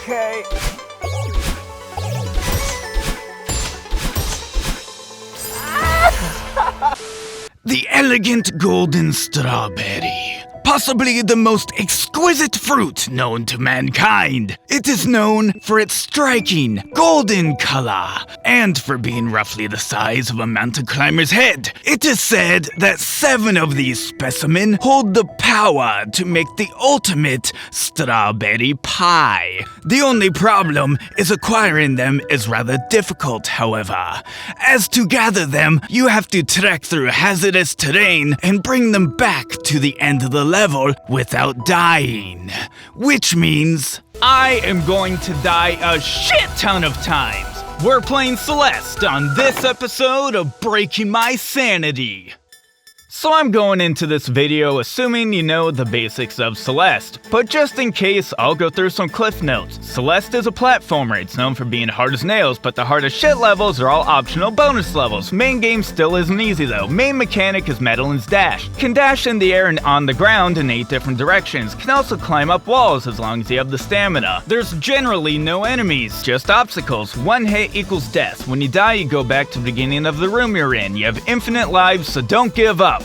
Okay. The elegant golden strawberry. Possibly the most exquisite fruit known to mankind. It is known for its striking golden color and for being roughly the size of a mountain climber's head. It is said that 7 of these specimens hold the power to make the ultimate strawberry pie. The only problem is acquiring them is rather difficult, however. As to gather them, you have to trek through hazardous terrain and bring them back to the end of the level without dying. Which means I am going to die a shit ton of times. We're playing Celeste on this episode of Breaking My Sanity. So I'm going into this video assuming you know the basics of Celeste, but just in case, I'll go through some cliff notes. Celeste is a platformer. It's known for being hard as nails, but the hard as shit levels are all optional bonus levels. Main game still isn't easy though. Main mechanic is Madeline's dash. Can dash in the air and on the ground in 8 different directions. Can also climb up walls as long as you have the stamina. There's generally no enemies, just obstacles. 1 hit equals death. When you die, you go back to the beginning of the room you're in. You have infinite lives, so don't give up.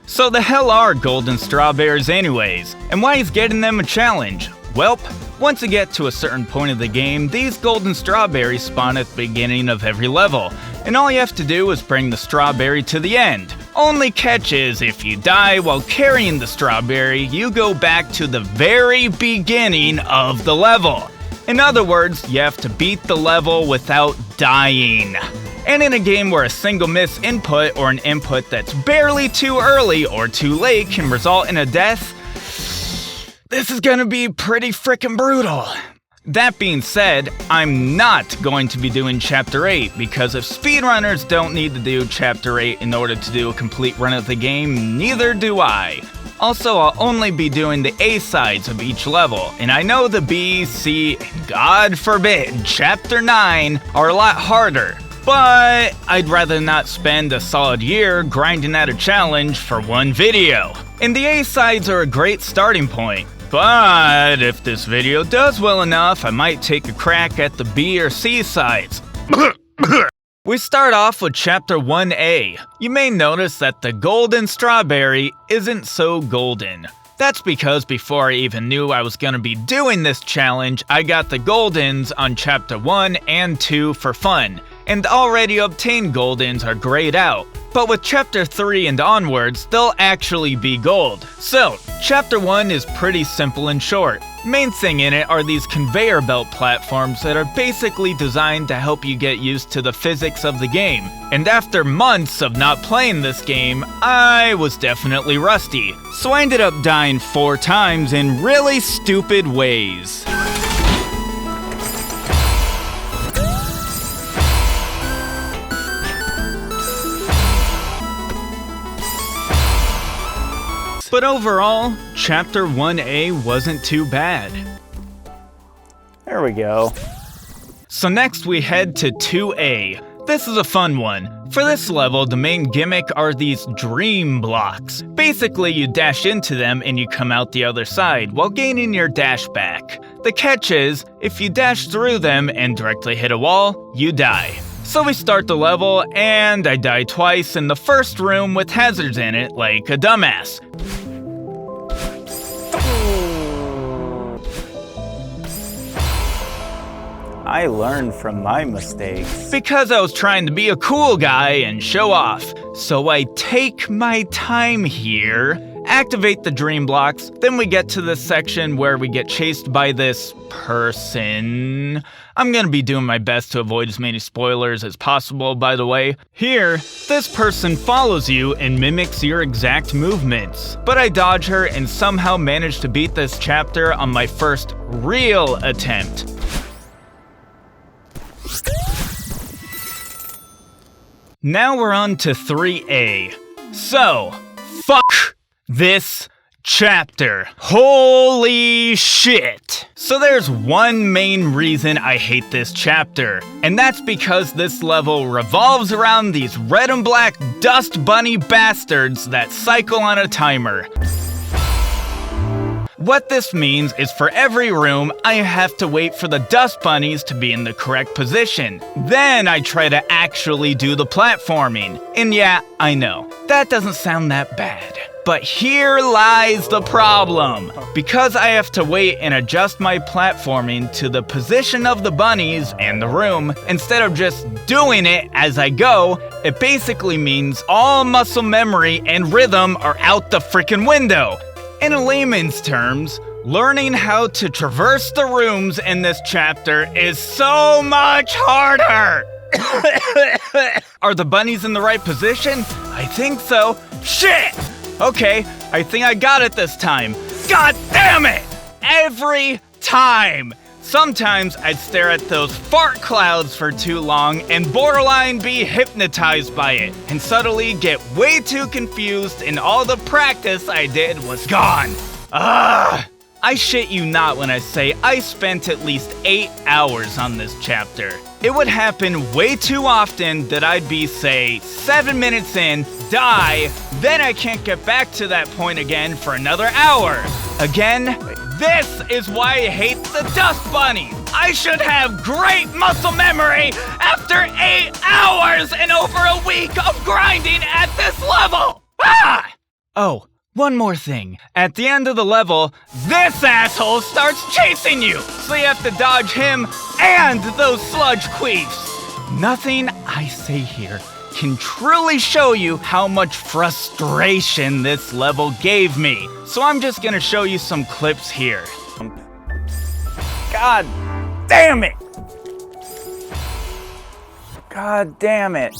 So the hell are golden strawberries anyways? And why is getting them a challenge? Welp, once you get to a certain point of the game, these golden strawberries spawn at the beginning of every level, and all you have to do is bring the strawberry to the end. Only catch is, if you die while carrying the strawberry, you go back to the very beginning of the level. In other words, you have to beat the level without dying. And in a game where a single miss input or an input that's barely too early or too late can result in a death, this is gonna be pretty frickin' brutal. That being said, I'm not going to be doing Chapter 8 because if speedrunners don't need to do Chapter 8 in order to do a complete run of the game, neither do I. Also, I'll only be doing the A sides of each level, and I know the B, C, and God forbid, Chapter 9 are a lot harder. But I'd rather not spend a solid year grinding out a challenge for one video. And the A-sides are a great starting point. But if this video does well enough, I might take a crack at the B or C sides. We start off with Chapter 1A. You may notice that the golden strawberry isn't so golden. That's because before I even knew I was gonna be doing this challenge, I got the goldens on Chapter 1 and 2 for fun. And already obtained goldens are grayed out. But with Chapter 3 and onwards, they'll actually be gold. So, Chapter 1 is pretty simple and short. Main thing in it are these conveyor belt platforms that are basically designed to help you get used to the physics of the game. And after months of not playing this game, I was definitely rusty. So I ended up dying 4 times in really stupid ways. But overall, Chapter 1A wasn't too bad. There we go. So next we head to 2A. This is a fun one. For this level, the main gimmick are these dream blocks. Basically, you dash into them and you come out the other side while gaining your dash back. The catch is, if you dash through them and directly hit a wall, you die. So we start the level, and I die twice in the first room with hazards in it like a dumbass. I learned from my mistakes. Because I was trying to be a cool guy and show off. So I take my time here, activate the dream blocks, then we get to this section where we get chased by this person. I'm gonna be doing my best to avoid as many spoilers as possible, by the way. Here, this person follows you and mimics your exact movements. But I dodge her and somehow manage to beat this chapter on my first real attempt. Now we're on to 3A. So, fuck this chapter. Holy shit. So there's one main reason I hate this chapter, and that's because this level revolves around these red and black dust bunny bastards that cycle on a timer. What this means is for every room, I have to wait for the dust bunnies to be in the correct position. Then I try to actually do the platforming. And yeah, I know, that doesn't sound that bad. But here lies the problem. Because I have to wait and adjust my platforming to the position of the bunnies and the room, instead of just doing it as I go, it basically means all muscle memory and rhythm are out the freaking window. In layman's terms, learning how to traverse the rooms in this chapter is so much harder. Are the bunnies in the right position? I think so. Shit! Okay, I think I got it this time. God damn it! Every time! Sometimes I'd stare at those fart clouds for too long and borderline be hypnotized by it, and subtly get way too confused and all the practice I did was gone. Ugh! I shit you not when I say I spent at least 8 hours on this chapter. It would happen way too often that I'd be, say, 7 minutes in, die, then I can't get back to that point again for another hour. Again, this is why I hate the dust bunny. I should have great muscle memory after 8 hours and over a week of grinding at this level. Ah! Oh. One more thing. At the end of the level, this asshole starts chasing you, so you have to dodge him and those sludge queefs. Nothing I say here can truly show you how much frustration this level gave me, so I'm just gonna show you some clips here. God damn it! God damn it.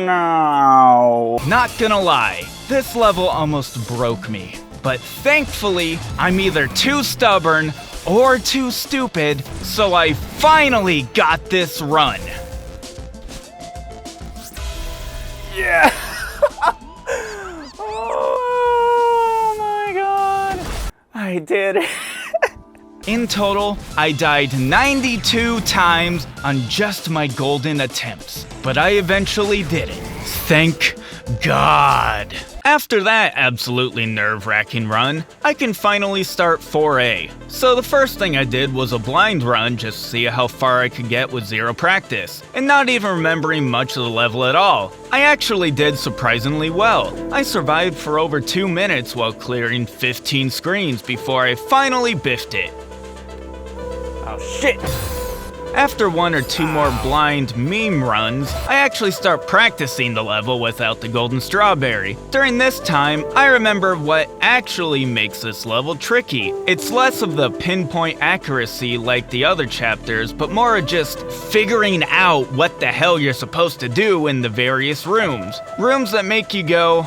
No. Not gonna lie, this level almost broke me. But thankfully, I'm either too stubborn or too stupid, so I finally got this run. Yeah. Oh my god. I did it. In total, I died 92 times on just my golden attempts, but I eventually did it. Thank God. After that absolutely nerve-wracking run, I can finally start 4A. So the first thing I did was a blind run just to see how far I could get with zero practice, and not even remembering much of the level at all. I actually did surprisingly well. I survived for over 2 minutes while clearing 15 screens before I finally biffed it. Oh shit! After 1 or 2 more blind meme runs, I actually start practicing the level without the golden strawberry. During this time, I remember what actually makes this level tricky. It's less of the pinpoint accuracy like the other chapters, but more of just figuring out what the hell you're supposed to do in the various rooms. Rooms that make you go,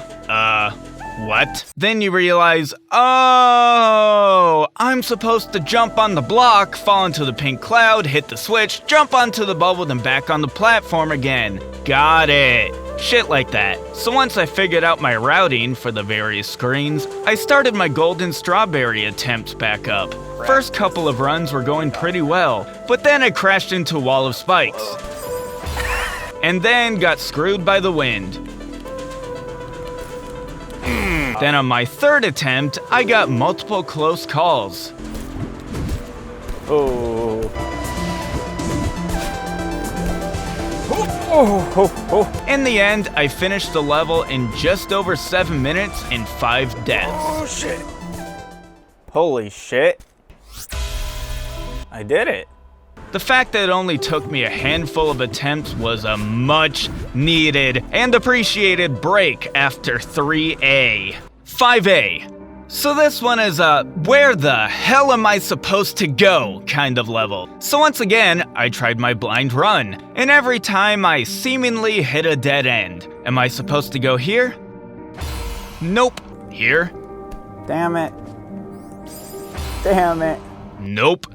what? Then you realize, oh, I'm supposed to jump on the block, fall into the pink cloud, hit the switch, jump onto the bubble, then back on the platform again. Got it. Shit like that. So once I figured out my routing for the various screens, I started my golden strawberry attempts back up. First couple of runs were going pretty well, but then I crashed into a wall of spikes. And then got screwed by the wind. Then on my third attempt, I got multiple close calls. Oh. Oh. In the end, I finished the level in just over 7 minutes and 5 deaths. Oh shit. Holy shit. I did it. The fact that it only took me a handful of attempts was a much needed and appreciated break after 3A. 5A. So this one is a where the hell am I supposed to go kind of level. So once again, I tried my blind run, and every time I seemingly hit a dead end. Am I supposed to go here? Nope. Here? Damn it. Damn it. Nope.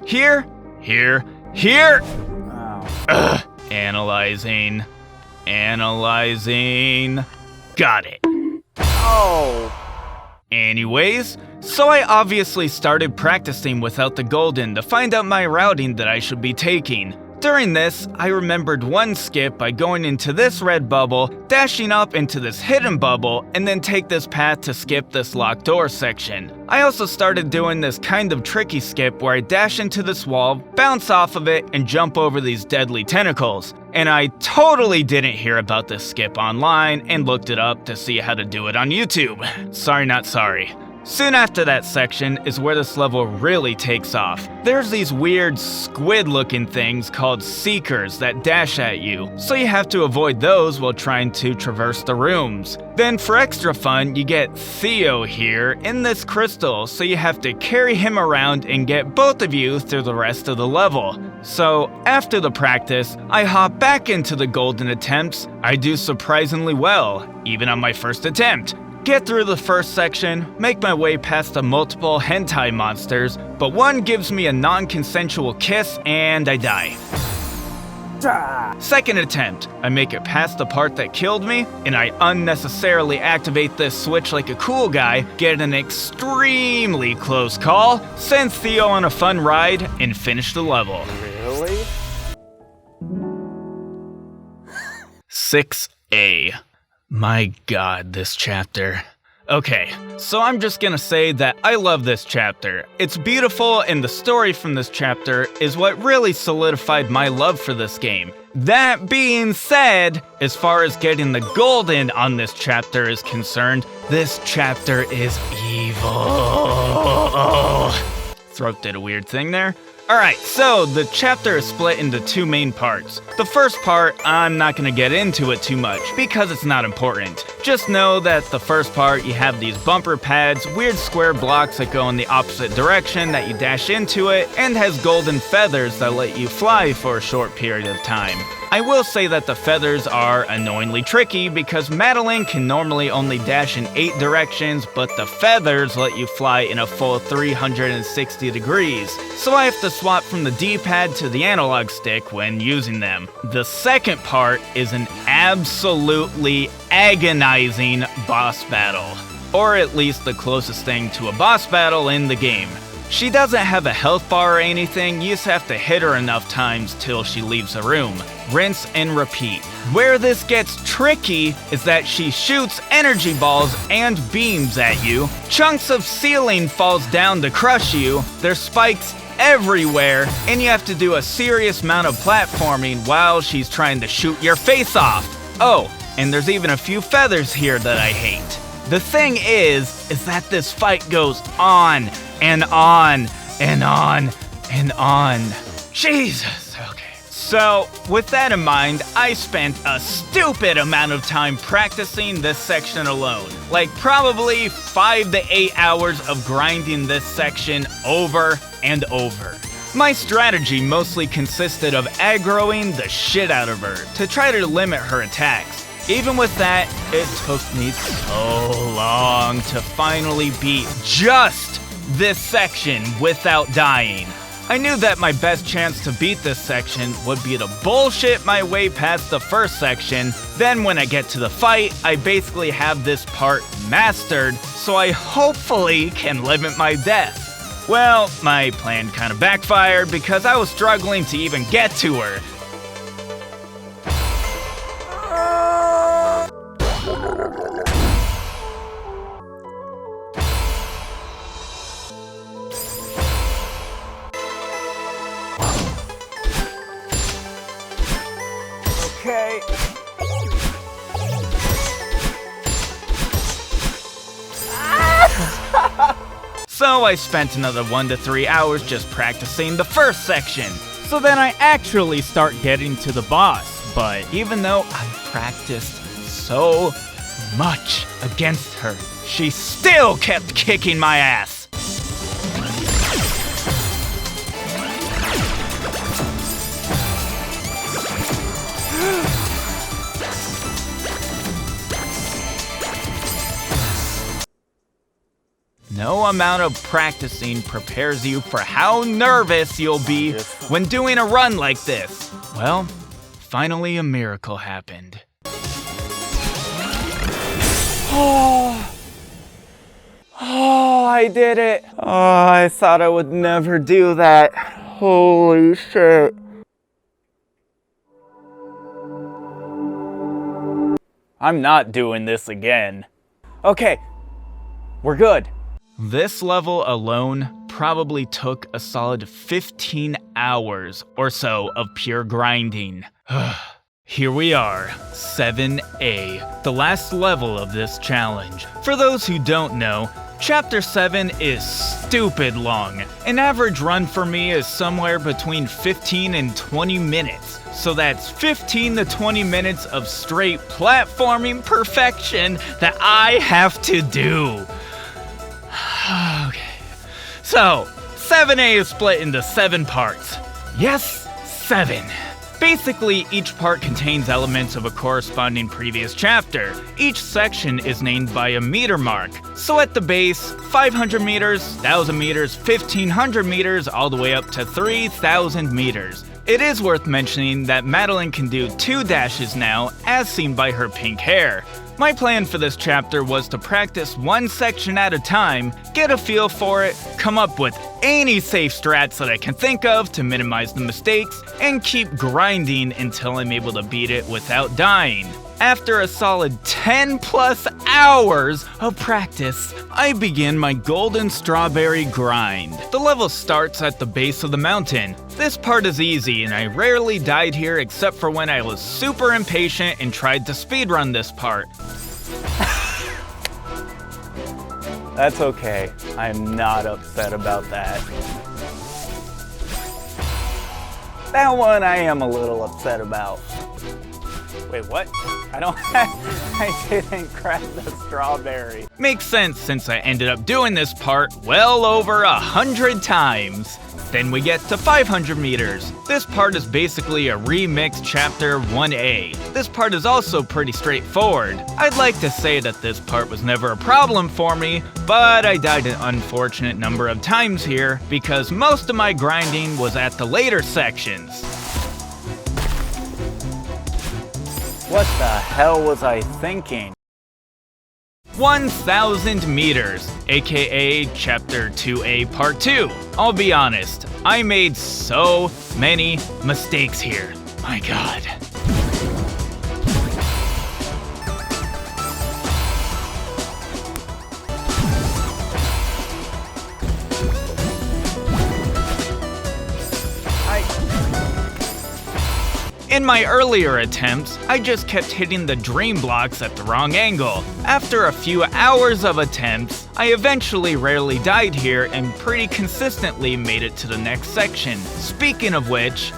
Here, here, here! Oh. Analyzing. Got it. Oh. Anyways, so I obviously started practicing without the golden to find out my routing that I should be taking. During this, I remembered one skip by going into this red bubble, dashing up into this hidden bubble, and then take this path to skip this locked door section. I also started doing this kind of tricky skip where I dash into this wall, bounce off of it, and jump over these deadly tentacles. And I totally didn't hear about this skip online and looked it up to see how to do it on YouTube. Sorry, not sorry. Soon after that section is where this level really takes off. There's these weird squid-looking things called seekers that dash at you, so you have to avoid those while trying to traverse the rooms. Then for extra fun, you get Theo here in this crystal, so you have to carry him around and get both of you through the rest of the level. So after the practice, I hop back into the golden attempts. I do surprisingly well, even on my first attempt. Get through the first section, make my way past the multiple hentai monsters, but one gives me a non-consensual kiss and I die. Second attempt, I make it past the part that killed me, and I unnecessarily activate this switch like a cool guy, get an extremely close call, send Theo on a fun ride, and finish the level. Really? 6A. My god, this chapter. Okay, so I'm just gonna say that I love this chapter. It's beautiful, and the story from this chapter is what really solidified my love for this game. That being said, as far as getting the golden on this chapter is concerned, this chapter is evil. Throat did a weird thing there. Alright, so the chapter is split into two main parts. The first part, I'm not going to get into it too much, because it's not important. Just know that the first part, you have these bumper pads, weird square blocks that go in the opposite direction that you dash into it, and has golden feathers that let you fly for a short period of time. I will say that the feathers are annoyingly tricky because Madeline can normally only dash in 8 directions, but the feathers let you fly in a full 360 degrees. So I have to swap from the D-pad to the analog stick when using them. The second part is an absolutely agonizing boss battle, or at least the closest thing to a boss battle in the game. She doesn't have a health bar or anything, you just have to hit her enough times till she leaves the room. Rinse and repeat. Where this gets tricky is that she shoots energy balls and beams at you, chunks of ceiling falls down to crush you, there's spikes everywhere, and you have to do a serious amount of platforming while she's trying to shoot your face off. Oh, and there's even a few feathers here that I hate. The thing is that this fight goes on and on and on and on. Jesus, okay. So, with that in mind, I spent a stupid amount of time practicing this section alone. Like probably 5 to 8 hours of grinding this section over and over. My strategy mostly consisted of aggroing the shit out of her to try to limit her attacks. Even with that, it took me so long to finally beat just this section without dying. I knew that my best chance to beat this section would be to bullshit my way past the first section, then when I get to the fight, I basically have this part mastered, so I hopefully can limit my death. Well, my plan kinda backfired because I was struggling to even get to her. Okay. So I spent another 1 to 3 hours just practicing the first section. So then I actually start getting to the boss. But even though I practiced so much against her, she still kept kicking my ass. No no amount of practicing prepares you for how nervous you'll be when doing a run like this. Well, finally a miracle happened. Oh, I did it. Oh, I thought I would never do that. Holy shit. I'm not doing this again. Okay, we're good. This level alone probably took a solid 15 hours or so of pure grinding. Here we are, 7A, the last level of this challenge. For those who don't know, Chapter 7 is stupid long. An average run for me is somewhere between 15 and 20 minutes. So that's 15 to 20 minutes of straight platforming perfection that I have to do. Okay. So, 7A is split into 7 parts. Yes, 7. Basically, each part contains elements of a corresponding previous chapter. Each section is named by a meter mark. So at the base, 500 meters, 1,000 meters, 1,500 meters, all the way up to 3,000 meters. It is worth mentioning that Madeline can do 2 dashes now, as seen by her pink hair. My plan for this chapter was to practice one section at a time, get a feel for it, come up with any safe strats that I can think of to minimize the mistakes, and keep grinding until I'm able to beat it without dying. After a solid 10 plus hours of practice, I begin my golden strawberry grind. The level starts at the base of the mountain. This part is easy and I rarely died here except for when I was super impatient and tried to speedrun this part. That's okay. I'm not upset about that. That one I am a little upset about. Wait, what? I didn't grab the strawberry. Makes sense since I ended up doing this part well over 100 times. Then we get to 500 meters. This part is basically a remixed chapter 1A. This part is also pretty straightforward. I'd like to say that this part was never a problem for me, but I died an unfortunate number of times here because most of my grinding was at the later sections. What the hell was I thinking? 1,000 meters, aka Chapter 2A Part 2. I'll be honest, I made so many mistakes here. My god. In my earlier attempts, I just kept hitting the dream blocks at the wrong angle. After a few hours of attempts, I eventually rarely died here and pretty consistently made it to the next section. Speaking of which,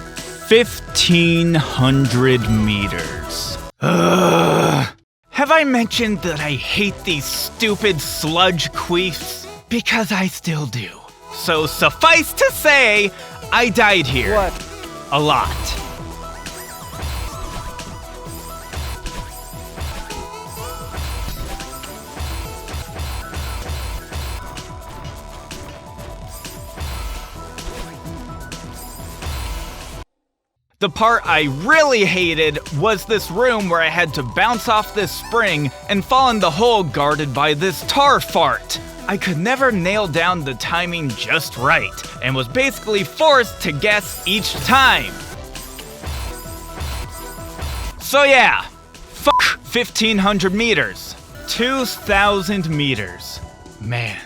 1,500 meters. Have I mentioned that I hate these stupid sludge queefs? Because I still do. So suffice to say, I died here. What? A lot. The part I really hated was this room where I had to bounce off this spring and fall in the hole guarded by this tar fart. I could never nail down the timing just right, and was basically forced to guess each time. So yeah, fuck 1,500 meters. 2,000 meters. Man.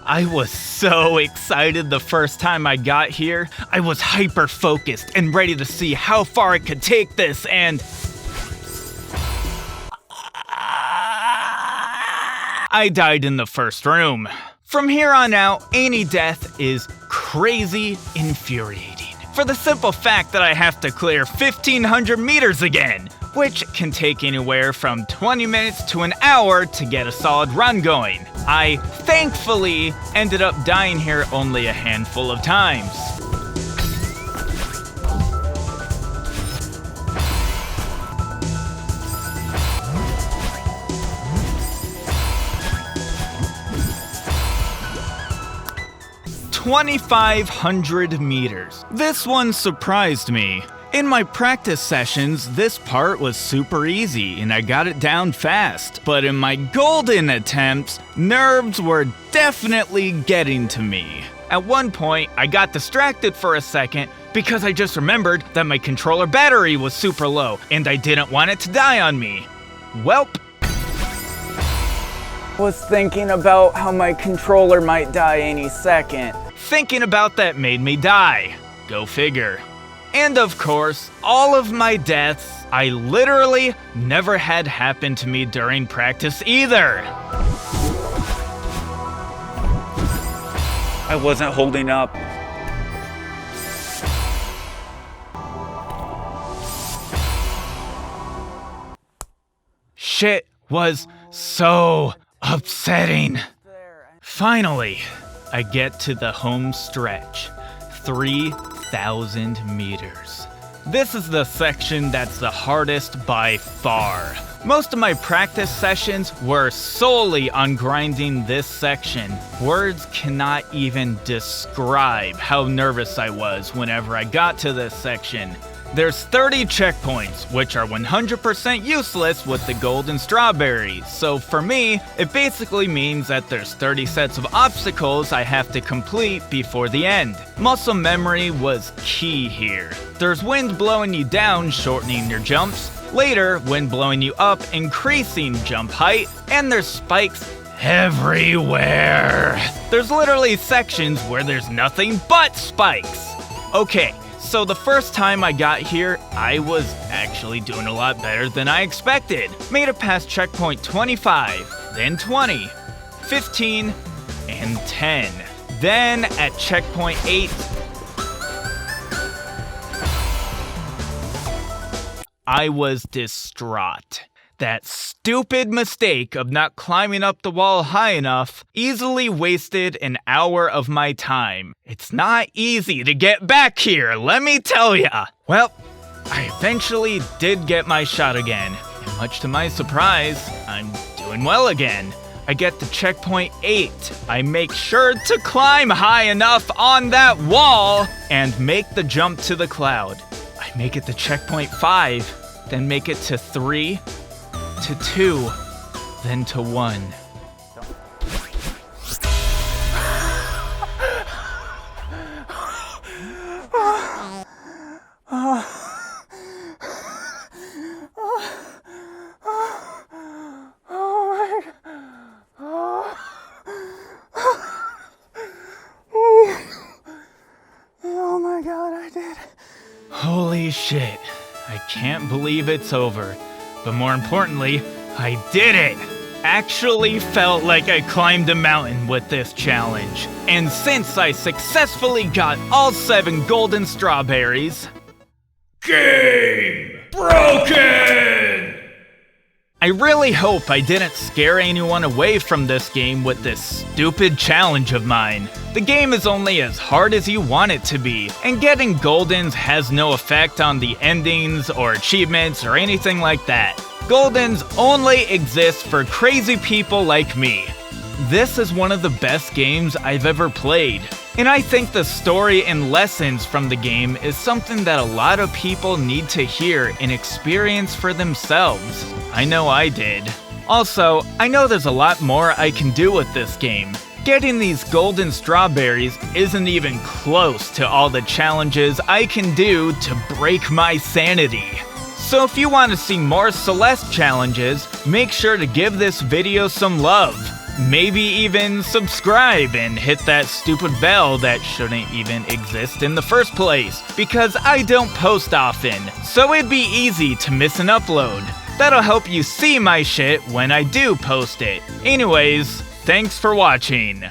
I was so excited the first time I got here. I was hyper-focused and ready to see how far I could take this, and I died in the first room. From here on out, any death is crazy infuriating. For the simple fact that I have to clear 1,500 meters again, which can take anywhere from 20 minutes to an hour to get a solid run going. I thankfully ended up dying here only a handful of times. 2,500 meters. This one surprised me. In my practice sessions, this part was super easy and I got it down fast. But in my golden attempts, nerves were definitely getting to me. At one point, I got distracted for a second because I just remembered that my controller battery was super low and I didn't want it to die on me. Welp. Was thinking about how my controller might die any second. Thinking about that made me die. Go figure. And of course, all of my deaths, I literally never had happen to me during practice either. I wasn't holding up. Shit was so upsetting. Finally, I get to the home stretch. 3,000 meters. This is the section that's the hardest by far. Most of my practice sessions were solely on grinding this section. Words cannot even describe how nervous I was whenever I got to this section. There's 30 checkpoints, which are 100% useless with the golden strawberries. So for me, it basically means that there's 30 sets of obstacles I have to complete before the end. Muscle memory was key here. There's wind blowing you down, shortening your jumps. Later, wind blowing you up, increasing jump height. And there's spikes everywhere. There's literally sections where there's nothing but spikes. Okay. So the first time I got here, I was actually doing a lot better than I expected. Made it past checkpoint 25, then 20, 15, and 10. Then at checkpoint 8, I was distraught. That stupid mistake of not climbing up the wall high enough easily wasted an hour of my time. It's not easy to get back here, let me tell ya. Well, I eventually did get my shot again, and much to my surprise, I'm doing well again. I get to checkpoint 8. I make sure to climb high enough on that wall and make the jump to the cloud. I make it to checkpoint 5, then make it to 3, to 2, then to 1. Oh my god, I did it. Holy shit, I can't believe it's over. But more importantly, I did it! Actually felt like I climbed a mountain with this challenge. And since I successfully got all 7 golden strawberries... Game broken! I really hope I didn't scare anyone away from this game with this stupid challenge of mine. The game is only as hard as you want it to be, and getting Goldens has no effect on the endings or achievements or anything like that. Goldens only exist for crazy people like me. This is one of the best games I've ever played, and I think the story and lessons from the game is something that a lot of people need to hear and experience for themselves. I know I did. Also, I know there's a lot more I can do with this game. Getting these golden strawberries isn't even close to all the challenges I can do to break my sanity. So if you want to see more Celeste challenges, make sure to give this video some love. Maybe even subscribe and hit that stupid bell that shouldn't even exist in the first place, because I don't post often, so it'd be easy to miss an upload. That'll help you see my shit when I do post it. Anyways, thanks for watching.